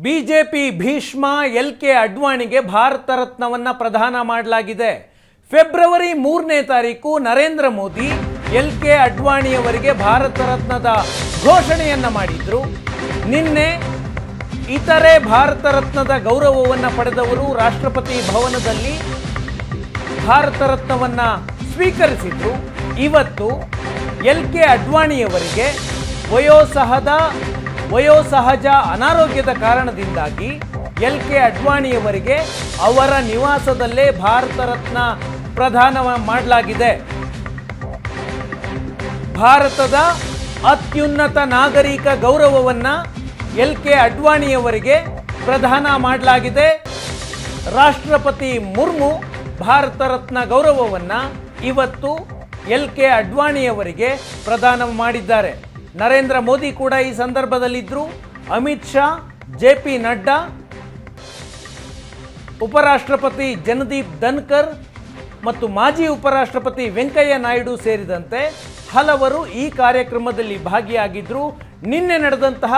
BJP Bhishma ಎಲ್.ಕೆ. ಅಡ್ವಾಣಿಗೆ Bharat ರತ್ನವನ್ನು ಪ್ರದಾನ ಮಾಡಲಾಗಿದೆ. February 3ನೇ ತಾರೀಕು ನರೇಂದ್ರ ಮೋದಿ ಎಲ್.ಕೆ. ಅಡ್ವಾಣಿಯವರಿಗೆ ಭಾರತ ರತ್ನದ ಘೋಷಣೆಯನ್ನು ಮಾಡಿದ್ರು. ನಿನ್ನೆ ಇತರೆ ಭಾರತ ರತ್ನದ ಗೌರವವನ್ನು ಪಡೆದವರು ರಾಷ್ಟ್ರಪತಿ ಭವನದಲ್ಲಿ ಭಾರತ ರತ್ನವನ್ನು ಸ್ವೀಕರಿಸಿದ್ರು. ಇವತ್ತು ಎಲ್.ಕೆ. ಅಡ್ವಾಣಿಯವರಿಗೆ ವಯೋಸಹಜ ಅನಾರೋಗ್ಯದ ಕಾರಣದಿಂದಾಗಿ ಎಲ್.ಕೆ. ಅಡ್ವಾಣಿಯವರಿಗೆ ಅವರ ನಿವಾಸದಲ್ಲೇ ಭಾರತ ರತ್ನ ಪ್ರದಾನ ಮಾಡಲಾಗಿದೆ. ಭಾರತದ ಅತ್ಯುನ್ನತ ನಾಗರಿಕ ಗೌರವವನ್ನು ಎಲ್.ಕೆ. ಅಡ್ವಾಣಿಯವರಿಗೆ ಪ್ರದಾನ ಮಾಡಲಾಗಿದೆ. ರಾಷ್ಟ್ರಪತಿ ಮುರ್ಮು ಭಾರತ ರತ್ನ ಗೌರವವನ್ನು ಇವತ್ತು ಎಲ್.ಕೆ. ಅಡ್ವಾಣಿಯವರಿಗೆ ಪ್ರದಾನ ಮಾಡಿದ್ದಾರೆ. ನರೇಂದ್ರ ಮೋದಿ ಕೂಡ ಈ ಸಂದರ್ಭದಲ್ಲಿದ್ದರು. ಅಮಿತ್ ಶಾ, ಜೆ.ಪಿ. ನಡ್ಡಾ, ಉಪರಾಷ್ಟ್ರಪತಿ ಜಗದೀಪ್ ಧನ್ಕರ್ ಮತ್ತು ಮಾಜಿ ಉಪರಾಷ್ಟ್ರಪತಿ ವೆಂಕಯ್ಯ ನಾಯ್ಡು ಸೇರಿದಂತೆ ಹಲವರು ಈ ಕಾರ್ಯಕ್ರಮದಲ್ಲಿ ಭಾಗಿಯಾಗಿದ್ದರು. ನಿನ್ನೆ ನಡೆದಂತಹ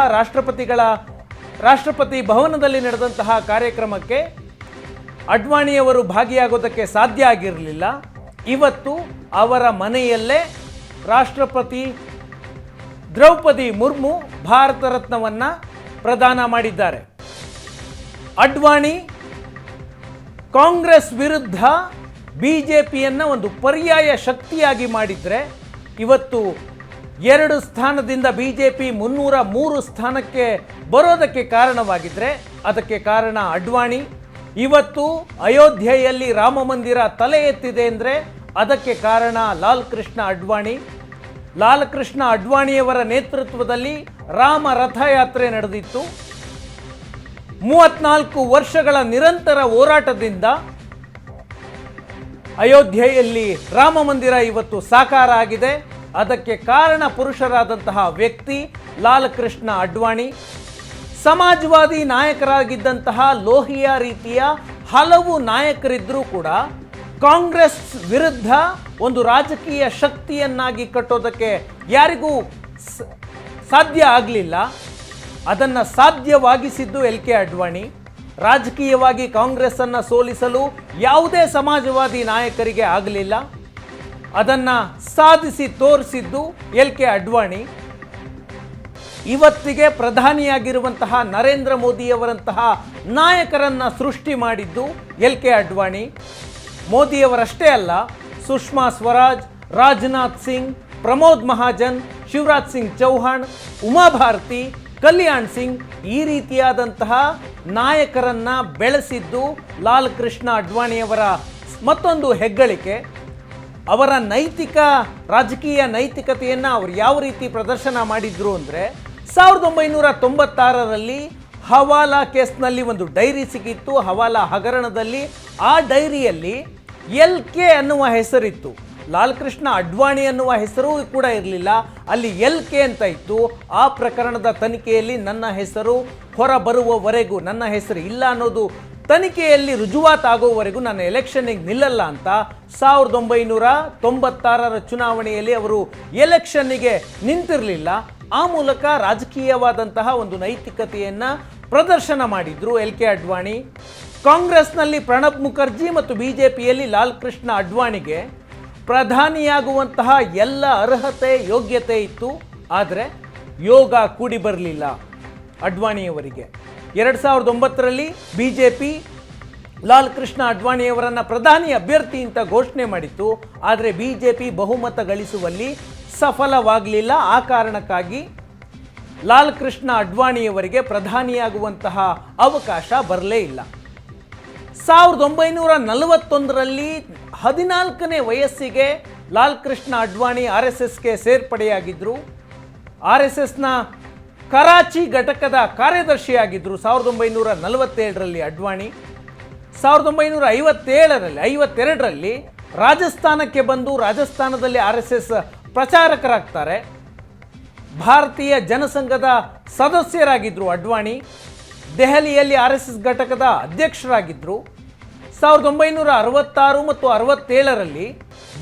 ರಾಷ್ಟ್ರಪತಿ ಭವನದಲ್ಲಿ ನಡೆದಂತಹ ಕಾರ್ಯಕ್ರಮಕ್ಕೆ ಅಡ್ವಾಣಿಯವರು ಭಾಗಿಯಾಗೋದಕ್ಕೆ ಸಾಧ್ಯ ಆಗಿರಲಿಲ್ಲ. ಇವತ್ತು ಅವರ ಮನೆಯಲ್ಲೇ ರಾಷ್ಟ್ರಪತಿ ದ್ರೌಪದಿ ಮುರ್ಮು ಭಾರತ ರತ್ನವನ್ನು ಪ್ರದಾನ ಮಾಡಿದ್ದಾರೆ. ಅಡ್ವಾಣಿ ಕಾಂಗ್ರೆಸ್ ವಿರುದ್ಧ ಬಿಜೆಪಿಯನ್ನು ಒಂದು ಪರ್ಯಾಯ ಶಕ್ತಿಯಾಗಿ ಮಾಡಿದರೆ ಇವತ್ತು 2 ಸ್ಥಾನದಿಂದ ಬಿಜೆಪಿ 303 ಸ್ಥಾನಕ್ಕೆ ಬರೋದಕ್ಕೆ ಕಾರಣವಾಗಿದ್ದರೆ ಅದಕ್ಕೆ ಕಾರಣ ಅಡ್ವಾಣಿ. ಇವತ್ತು ಅಯೋಧ್ಯೆಯಲ್ಲಿ ರಾಮ ಮಂದಿರ ತಲೆ ಎತ್ತಿದೆ ಅಂದರೆ ಅದಕ್ಕೆ ಕಾರಣ ಲಾಲ್ ಕೃಷ್ಣ ಅಡ್ವಾಣಿಯವರ ನೇತೃತ್ವದಲ್ಲಿ ರಾಮ ರಥಯಾತ್ರೆ ನಡೆದಿತ್ತು. 34 ವರ್ಷಗಳ ನಿರಂತರ ಹೋರಾಟದಿಂದ ಅಯೋಧ್ಯೆಯಲ್ಲಿ ರಾಮ ಮಂದಿರ ಇವತ್ತು ಸಾಕಾರ ಆಗಿದೆ. ಅದಕ್ಕೆ ಕಾರಣ ಪುರುಷರಾದಂತಹ ವ್ಯಕ್ತಿ ಲಾಲ್ ಕೃಷ್ಣ ಅಡ್ವಾಣಿ. ಸಮಾಜವಾದಿ ನಾಯಕರಾಗಿದ್ದಂತಹ ಲೋಹಿಯಾ ರೀತಿಯ ಹಲವು ನಾಯಕರಿದ್ದರೂ ಕೂಡ ಕಾಂಗ್ರೆಸ್ ವಿರುದ್ಧ ಒಂದು ರಾಜಕೀಯ ಶಕ್ತಿಯನ್ನಾಗಿ ಕಟ್ಟೋದಕ್ಕೆ ಯಾರಿಗೂ ಸಾಧ್ಯ ಆಗಲಿಲ್ಲ. ಅದನ್ನು ಸಾಧ್ಯವಾಗಿಸಿದ್ದು ಎಲ್.ಕೆ. ಅಡ್ವಾಣಿ. ರಾಜಕೀಯವಾಗಿ ಕಾಂಗ್ರೆಸ್ಸನ್ನು ಸೋಲಿಸಲು ಯಾವುದೇ ಸಮಾಜವಾದಿ ನಾಯಕರಿಗೆ ಆಗಲಿಲ್ಲ. ಅದನ್ನು ಸಾಧಿಸಿ ತೋರಿಸಿದ್ದು ಎಲ್.ಕೆ. ಅಡ್ವಾಣಿ. ಇವತ್ತಿಗೆ ಪ್ರಧಾನಿಯಾಗಿರುವಂತಹ ನರೇಂದ್ರ ಮೋದಿಯವರಂತಹ ನಾಯಕರನ್ನು ಸೃಷ್ಟಿ ಮಾಡಿದ್ದು ಎಲ್.ಕೆ. ಅಡ್ವಾಣಿ. ಮೋದಿಯವರಷ್ಟೇ ಅಲ್ಲ, ಸುಷ್ಮಾ ಸ್ವರಾಜ್, ರಾಜನಾಥ್ ಸಿಂಗ್, ಪ್ರಮೋದ್ ಮಹಾಜನ್, ಶಿವರಾಜ್ ಸಿಂಗ್ ಚೌಹಾಣ್, ಉಮಾ ಭಾರತಿ, ಕಲ್ಯಾಣ್ ಸಿಂಗ್ ಈ ರೀತಿಯಾದಂತಹ ನಾಯಕರನ್ನು ಬೆಳೆಸಿದ್ದು ಲಾಲ್ ಕೃಷ್ಣ ಅಡ್ವಾಣಿಯವರ ಮತ್ತೊಂದು ಹೆಗ್ಗಳಿಕೆ. ಅವರ ರಾಜಕೀಯ ನೈತಿಕತೆಯನ್ನು ಅವರು ಯಾವ ರೀತಿ ಪ್ರದರ್ಶನ ಮಾಡಿದ್ರು ಅಂದರೆ 1996ರಲ್ಲಿ ಹವಾಲಾ ಕೇಸ್ನಲ್ಲಿ ಒಂದು ಡೈರಿ ಸಿಕ್ಕಿತ್ತು. ಹವಾಲಾ ಹಗರಣದಲ್ಲಿ ಆ ಡೈರಿಯಲ್ಲಿ ಎಲ್.ಕೆ. ಅನ್ನುವ ಹೆಸರಿತ್ತು. ಲಾಲ್ ಕೃಷ್ಣ ಅಡ್ವಾಣಿ ಅನ್ನುವ ಹೆಸರು ಕೂಡ ಇರಲಿಲ್ಲ. ಅಲ್ಲಿ ಎಲ್.ಕೆ. ಅಂತ ಇತ್ತು. ಆ ಪ್ರಕರಣದ ತನಿಖೆಯಲ್ಲಿ ನನ್ನ ಹೆಸರು ಹೊರಬರುವವರೆಗೂ, ನನ್ನ ಹೆಸರು ಇಲ್ಲ ಅನ್ನೋದು ತನಿಖೆಯಲ್ಲಿ ರುಜುವಾತಾಗುವವರೆಗೂ ನಾನು ಎಲೆಕ್ಷನ್ನಿಗೆ ನಿಲ್ಲಲ್ಲ ಅಂತ 1996ರ ಚುನಾವಣೆಯಲ್ಲಿ ಅವರು ಎಲೆಕ್ಷನ್ನಿಗೆ ನಿಂತಿರಲಿಲ್ಲ. ಆ ಮೂಲಕ ರಾಜಕೀಯವಾದಂತಹ ಒಂದು ನೈತಿಕತೆಯನ್ನು ಪ್ರದರ್ಶನ ಮಾಡಿದ್ರು ಎಲ್.ಕೆ. ಅಡ್ವಾಣಿ. ಕಾಂಗ್ರೆಸ್ನಲ್ಲಿ ಪ್ರಣಬ್ ಮುಖರ್ಜಿ ಮತ್ತು ಬಿಜೆಪಿಯಲ್ಲಿ ಲಾಲ್ ಕೃಷ್ಣ ಅಡ್ವಾಣಿಗೆ ಪ್ರಧಾನಿಯಾಗುವಂತಹ ಎಲ್ಲ ಅರ್ಹತೆ ಯೋಗ್ಯತೆ ಇತ್ತು. ಆದರೆ ಯೋಗ ಕೂಡಿ ಬರಲಿಲ್ಲ ಅಡ್ವಾಣಿಯವರಿಗೆ. 2009ರಲ್ಲಿ ಬಿಜೆಪಿ ಲಾಲ್ ಕೃಷ್ಣ ಅಡ್ವಾಣಿಯವರನ್ನು ಪ್ರಧಾನಿ ಅಭ್ಯರ್ಥಿ ಅಂತ ಘೋಷಣೆ ಮಾಡಿತ್ತು. ಆದರೆ ಬಿಜೆಪಿ ಬಹುಮತ ಗಳಿಸುವಲ್ಲಿ ಸಫಲವಾಗಲಿಲ್ಲ. ಆ ಕಾರಣಕ್ಕಾಗಿ ಲಾಲ್ ಕೃಷ್ಣ ಅಡ್ವಾಣಿಯವರಿಗೆ ಪ್ರಧಾನಿಯಾಗುವಂತಹ ಅವಕಾಶ ಬರಲೇ ಇಲ್ಲ. 1941ರಲ್ಲಿ 14ನೇ ವಯಸ್ಸಿಗೆ ಲಾಲ್ ಕೃಷ್ಣ ಅಡ್ವಾಣಿ RSSಗೆ ಸೇರ್ಪಡೆಯಾಗಿದ್ದರು. RSSನ ಕರಾಚಿ ಘಟಕದ ಕಾರ್ಯದರ್ಶಿಯಾಗಿದ್ದರು 1947ರಲ್ಲಿ ಅಡ್ವಾಣಿ. 1952ರಲ್ಲಿ ರಾಜಸ್ಥಾನಕ್ಕೆ ಬಂದು ರಾಜಸ್ಥಾನದಲ್ಲಿ RSS ಪ್ರಚಾರಕರಾಗ್ತಾರೆ. ಭಾರತೀಯ ಜನಸಂಘದ ಸದಸ್ಯರಾಗಿದ್ದರು ಅಡ್ವಾಣಿ. ದೆಹಲಿಯಲ್ಲಿ RSS ಘಟಕದ ಅಧ್ಯಕ್ಷರಾಗಿದ್ದರು. 1966 ಮತ್ತು 67ರಲ್ಲಿ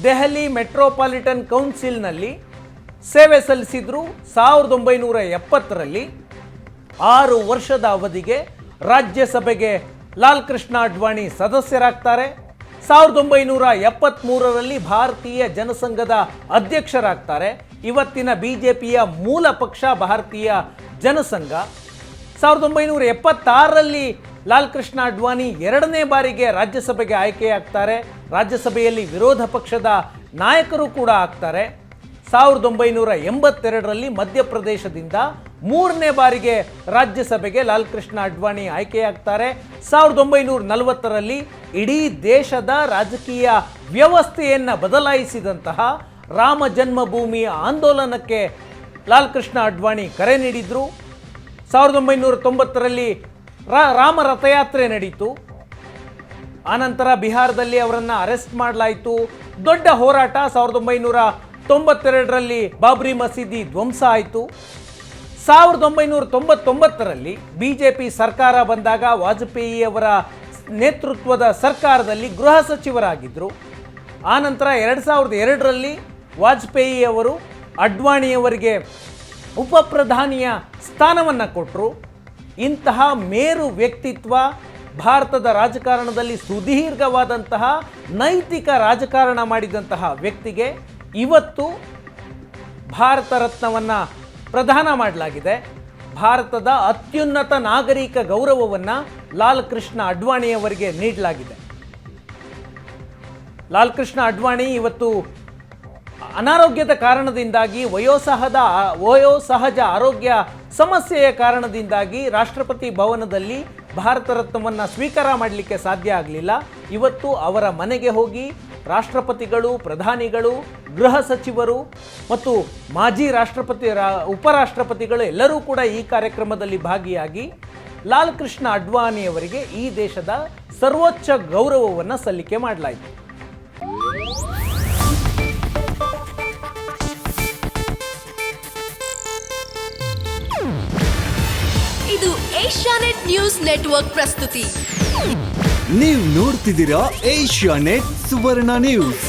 ದೆಹಲಿ ಮೆಟ್ರೋಪಾಲಿಟನ್ ಕೌನ್ಸಿಲ್ನಲ್ಲಿ ಸೇವೆ ಸಲ್ಲಿಸಿದ್ರು. 1970ರಲ್ಲಿ 6 ವರ್ಷದ ಅವಧಿಗೆ ರಾಜ್ಯಸಭೆಗೆ ಲಾಲ್ ಕೃಷ್ಣ ಅಡ್ವಾಣಿ ಸದಸ್ಯರಾಗ್ತಾರೆ. 1973ರಲ್ಲಿ ಭಾರತೀಯ ಜನಸಂಘದ ಅಧ್ಯಕ್ಷರಾಗ್ತಾರೆ. ಇವತ್ತಿನ ಬಿಜೆಪಿಯ ಮೂಲ ಪಕ್ಷ ಭಾರತೀಯ ಜನಸಂಘ. 1976ರಲ್ಲಿ ಲಾಲ್ ಕೃಷ್ಣ ಅಡ್ವಾಣಿ 2ನೇ ಬಾರಿಗೆ ರಾಜ್ಯಸಭೆಗೆ ಆಯ್ಕೆಯಾಗ್ತಾರೆ. ರಾಜ್ಯಸಭೆಯಲ್ಲಿ ವಿರೋಧ ಪಕ್ಷದ ನಾಯಕರು ಕೂಡ ಆಗ್ತಾರೆ. 1982ರಲ್ಲಿ ಮಧ್ಯಪ್ರದೇಶದಿಂದ 3ನೇ ಬಾರಿಗೆ ರಾಜ್ಯಸಭೆಗೆ ಲಾಲ್ ಕೃಷ್ಣ ಅಡ್ವಾಣಿ ಆಯ್ಕೆಯಾಗ್ತಾರೆ. 1940ರಲ್ಲಿ ಇಡೀ ದೇಶದ ರಾಜಕೀಯ ವ್ಯವಸ್ಥೆಯನ್ನು ಬದಲಾಯಿಸಿದಂತಹ ರಾಮ ಜನ್ಮಭೂಮಿ ಆಂದೋಲನಕ್ಕೆ ಲಾಲ್ ಕೃಷ್ಣ ಅಡ್ವಾಣಿ ಕರೆ ನೀಡಿದ್ರು. 1990ರಲ್ಲಿ ರಾಮ ರಥಯಾತ್ರೆ ನಡೀತು. ಆನಂತರ ಬಿಹಾರದಲ್ಲಿ ಅವರನ್ನು ಅರೆಸ್ಟ್ ಮಾಡಲಾಯಿತು. ದೊಡ್ಡ ಹೋರಾಟ. 1992ರಲ್ಲಿ ಬಾಬ್ರಿ ಮಸೀದಿ ಧ್ವಂಸ ಆಯಿತು. 1999ರಲ್ಲಿ ಬಿಜೆಪಿ ಸರ್ಕಾರ ಬಂದಾಗ ವಾಜಪೇಯಿ ಅವರ ನೇತೃತ್ವದ ಸರ್ಕಾರದಲ್ಲಿ ಗೃಹ ಸಚಿವರಾಗಿದ್ದರು. ಆನಂತರ 2002ರಲ್ಲಿ ವಾಜಪೇಯಿ ಅವರು ಅಡ್ವಾಣಿಯವರಿಗೆ ಉಪ ಪ್ರಧಾನಿಯ ಸ್ಥಾನವನ್ನು ಕೊಟ್ಟರು. ಇಂತಹ ಮೇರು ವ್ಯಕ್ತಿತ್ವ ಭಾರತದ ರಾಜಕಾರಣದಲ್ಲಿ ಸುದೀರ್ಘವಾದಂತಹ ನೈತಿಕ ರಾಜಕಾರಣ ಮಾಡಿದಂತಹ ವ್ಯಕ್ತಿಗೆ ಇವತ್ತು ಭಾರತ ರತ್ನವನ್ನು ಪ್ರದಾನ ಮಾಡಲಾಗಿದೆ. ಭಾರತದ ಅತ್ಯುನ್ನತ ನಾಗರಿಕ ಗೌರವವನ್ನು ಲಾಲ್ ಕೃಷ್ಣ ಅಡ್ವಾಣಿಯವರಿಗೆ ನೀಡಲಾಗಿದೆ. ಲಾಲ್ ಕೃಷ್ಣ ಅಡ್ವಾಣಿ ಇವತ್ತು ಅನಾರೋಗ್ಯದ ಕಾರಣದಿಂದಾಗಿ ವಯೋಸಹಜ ಆರೋಗ್ಯ ಸಮಸ್ಯೆಯ ಕಾರಣದಿಂದಾಗಿ ರಾಷ್ಟ್ರಪತಿ ಭವನದಲ್ಲಿ ಭಾರತ ರತ್ನವನ್ನು ಸ್ವೀಕಾರ ಮಾಡಲಿಕ್ಕೆ ಸಾಧ್ಯ ಆಗಲಿಲ್ಲ. ಇವತ್ತು ಅವರ ಮನೆಗೆ ಹೋಗಿ ರಾಷ್ಟ್ರಪತಿಗಳು, ಪ್ರಧಾನಿಗಳು, ಗೃಹ ಸಚಿವರು ಮತ್ತು ಮಾಜಿ ಉಪರಾಷ್ಟ್ರಪತಿಗಳು ಎಲ್ಲರೂ ಕೂಡ ಈ ಕಾರ್ಯಕ್ರಮದಲ್ಲಿ ಭಾಗಿಯಾಗಿ ಲಾಲ್ ಕೃಷ್ಣ ಅಡ್ವಾಣಿಯವರಿಗೆ ಈ ದೇಶದ ಸರ್ವೋಚ್ಚ ಗೌರವವನ್ನು ಸಲ್ಲಿಕೆ ಮಾಡಲಾಯಿತು. ಇದು ಏಷ್ಯಾನೆಟ್ ನ್ಯೂಸ್ ನೆಟ್ವರ್ಕ್ ಪ್ರಸ್ತುತಿ. ನೀವು ನೋಡ್ತಿದ್ದೀರಾ ಏಷ್ಯಾನೆಟ್ ಸುವರ್ಣ ನ್ಯೂಸ್.